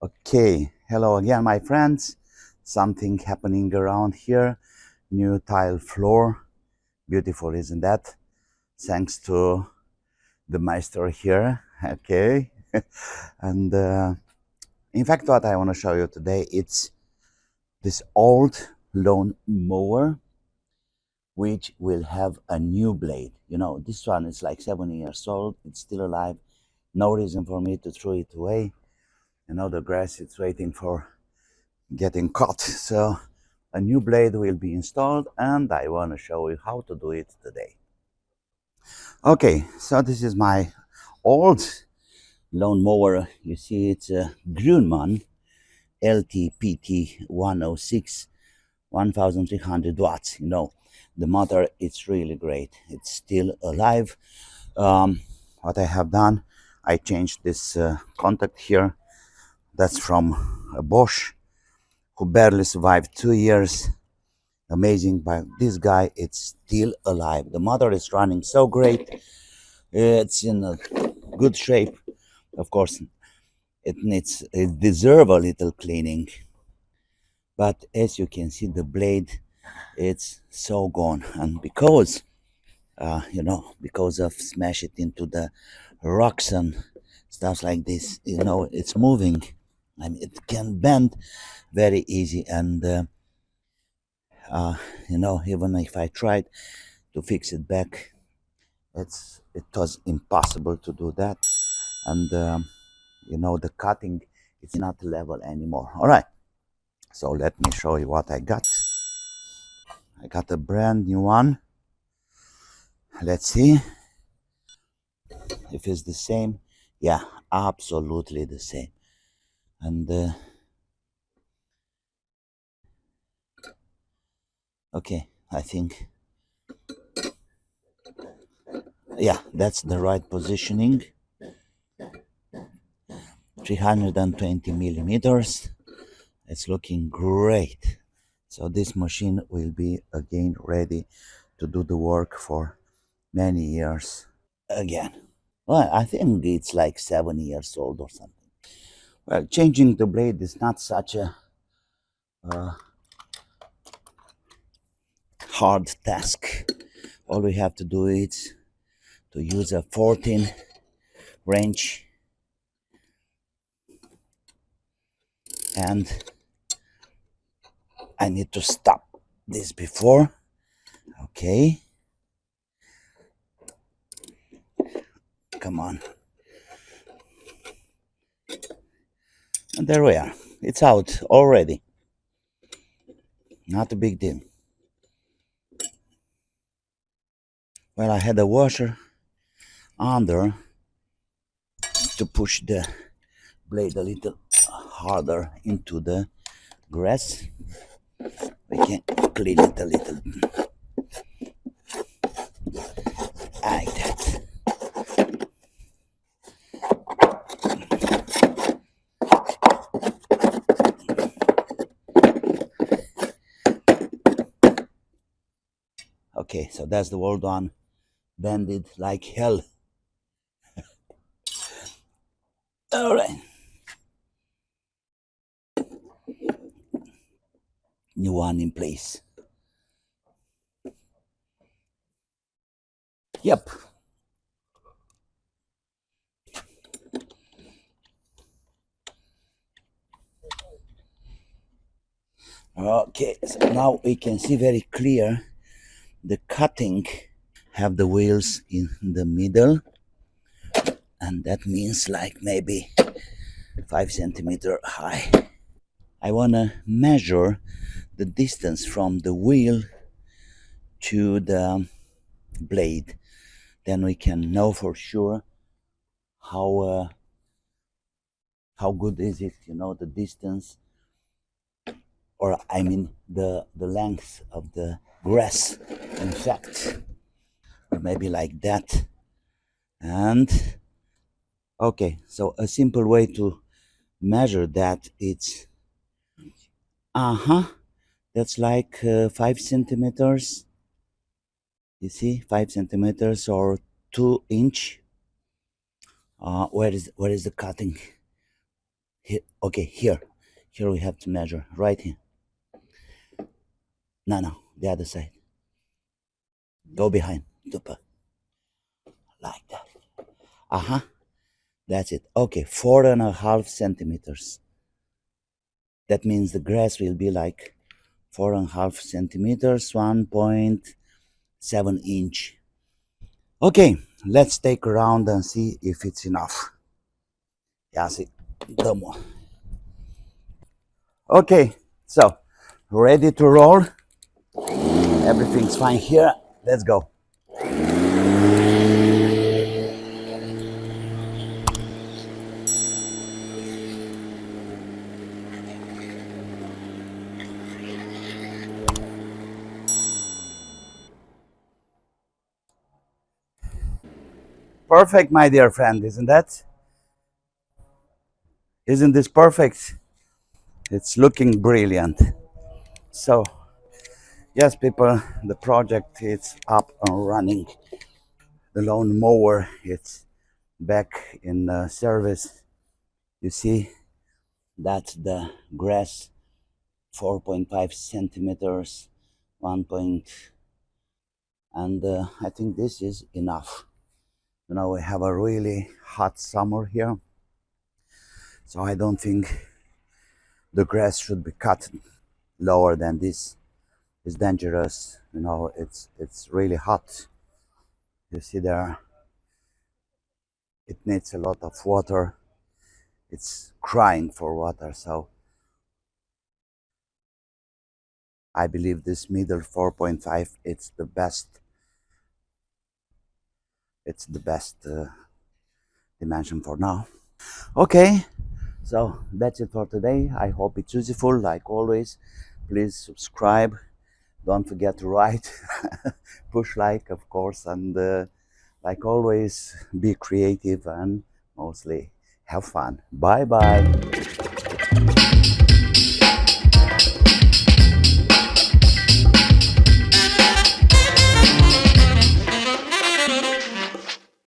Okay, hello again, my friends. Something happening around here. New tile floor. Beautiful, isn't that? Thanks to the master here. Okay, and in fact, what I want to show you today, it's this old lawn mower, which will have a new blade. You know, this one is like 7 years old. It's still alive. No reason for me to throw it away. You know, the grass is waiting for getting cut. So a new blade will be installed and I want to show you how to do it today. Okay, so this is my old lawn mower. You see it's a Grunman LTPT 106 1300 watts. You know, the motor, it's really great. It's still alive. What I have done, I changed this contact here. That's from a Bosch who barely survived 2 years. Amazing, but this guy, it's still alive. The motor is running so great. It's in a good shape. Of course, it deserves a little cleaning, but as you can see, the blade, it's so gone. And because because of smash it into the rocks and stuff like this, it's moving. I mean, it can bend very easy. And even if I tried to fix it back, it was impossible to do that. And the cutting, it's not level anymore. All right, so let me show you what I got. I got a brand new one. Let's see if it's the same. Yeah, absolutely the same. And okay, I think, yeah, that's the right positioning. 320 millimeters. It's looking great. So this machine will be again ready to do the work for many years again. Well, I think it's like 7 years old or something. Well, changing the blade is not such a hard task. All we have to do is to use a 14 wrench, and I need to stop this before. Okay, come on. And there we are. It's out already. Not a big deal. Well, I had a washer under to push the blade a little harder into the grass. We can clean it a little like that. Okay, so that's the wall done. Bended like hell. All right. New one in place. Yep. Okay, so now we can see very clear the cutting have the wheels in the middle, and that means like maybe 5 centimeter high. I want to measure the distance from the wheel to the blade. Then we can know for sure how good is it, the distance, or I mean the length of the grass, in fact, or maybe like that. And okay, so a simple way to measure that, it's that's like 5 centimeters. You see, 5 centimeters or 2 inch. Where is the cutting? Here, okay, here we have to measure right here. No, the other side. Go behind. Super, like that. Uh-huh. That's it. Okay, 4.5 centimeters. That means the grass will be like 4.5 centimeters, 1.7 inch. Okay, let's take a round and see if it's enough. Yeah, see, the more. Okay, so ready to roll. Everything's fine here. Let's go. Perfect, my dear friend, isn't that? Isn't this perfect? It's looking brilliant. So, yes, people, the project is up and running. The lawn mower, it's back in service. You see, that's the grass, 4.5 centimeters, 1 point, and I think this is enough. You know, we have a really hot summer here, so I don't think the grass should be cut lower than this. It's dangerous. You know, it's really hot. You see there, it needs a lot of water. It's crying for water. So I believe this middle 4.5, it's the best dimension for now. Okay, so that's it for today. I hope it's useful. Like always, please subscribe. Don't forget to write, push like, of course, and like always, be creative and mostly have fun. Bye bye.